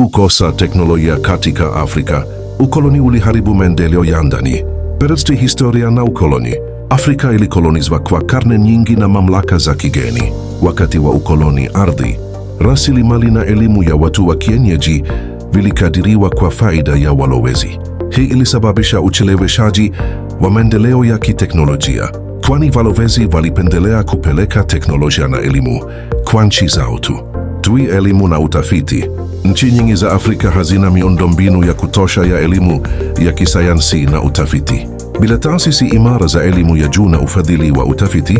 Kukosa teknolojia katika Afrika. Ukoloni uliharibu maendeleo ya ndani. Peresti historia na ukoloni. Afrika ilikolonizwa kwa karne nyingi na mamlaka za kigeni. Wakati wa ukoloni, ardhi, rasilimali na elimu ya watu wa kienyeji vilikadiriwa kwa faida ya walowezi. Hii ilisababisha ucheleweshaji wa maendeleo ya kiteknolojia, kwani walowezi walipendelea kupeleka teknolojia na elimu kwa nchi zao tu. Elimu na utafiti. Nchi nyingi za Afrika hazina miundombinu ya kutosha ya elimu ya kisayansi na utafiti. Bila taasisi imara za elimu ya juu na ufadhili wa utafiti,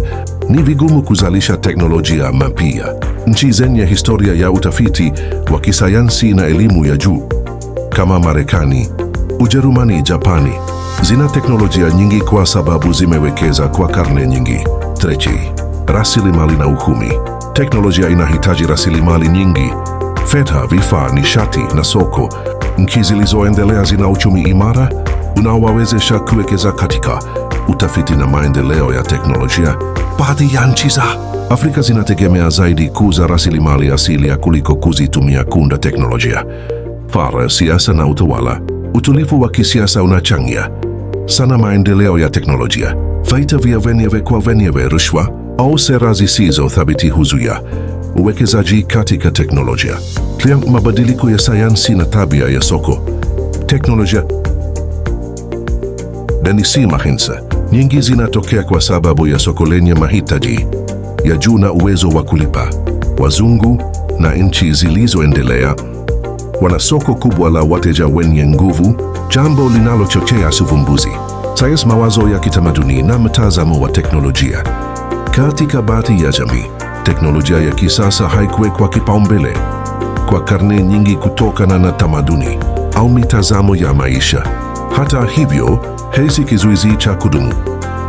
ni vigumu kuzalisha teknolojia mpya. Nchi zenye historia ya utafiti wa kisayansi na elimu ya juu kama Marekani, Ujerumani, Japani zina teknolojia nyingi kwa sababu zimewekeza kwa karne nyingi. Rasilimali na uchumi. Teknolojia inahitaji rasilimali nyingi: fedha, vifaa, nishati na soko. Nchi zilizoendelea zina uchumi imara unaowawezesha kuwekeza katika utafiti na maendeleo ya teknolojia. Baadhi ya nchi za Afrika zinategemea zaidi kuuza rasilimali asilia kuliko kuzitumia kuunda teknolojia. Siasa na utawala. Utulivu wa kisiasa unachangia sana maendeleo ya teknolojia. Vita vya wenyewe kwa wenyewe, rushwa au sera zisizo thabiti huzuia uwekezaji katika teknolojia. Pia mabadiliko ya sayansi na tabia ya soko. Teknolojia si mahinsa nyingi zinatokea kwa sababu ya soko lenye mahitaji ya juu na uwezo wa kulipa. Wazungu na nchi zilizoendelea wana soko kubwa la wateja wenye nguvu, jambo linalochochea uvumbuzi, sayansi, mawazo ya kitamaduni na mtazamo wa teknolojia. Katika baadhi ya jamii, teknolojia ya kisasa haikuwekwa kipaumbele kwa karne nyingi kutokana na tamaduni au mitazamo ya maisha. Hata hivyo, si kizuizi cha kudumu.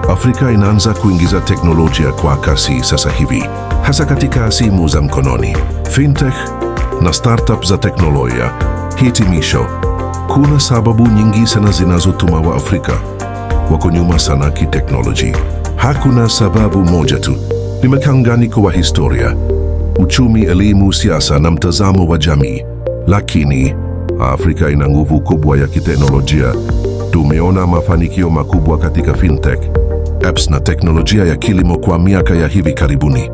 Afrika inaanza kuingiza teknolojia kwa kasi sasa hivi, hasa katika simu za mkononi, fintech na startup za teknolojia. Hitimisho: kuna sababu nyingi sana zinazotuma wa Afrika wako nyuma sana kiteknoloji. Hakuna sababu moja tu. Ni mchanganyiko wa historia, uchumi, elimu, siasa na mtazamo wa jamii. Lakini Afrika ina nguvu kubwa ya kiteknolojia. Tumeona mafanikio makubwa katika fintech, apps na teknolojia ya kilimo kwa miaka ya hivi karibuni.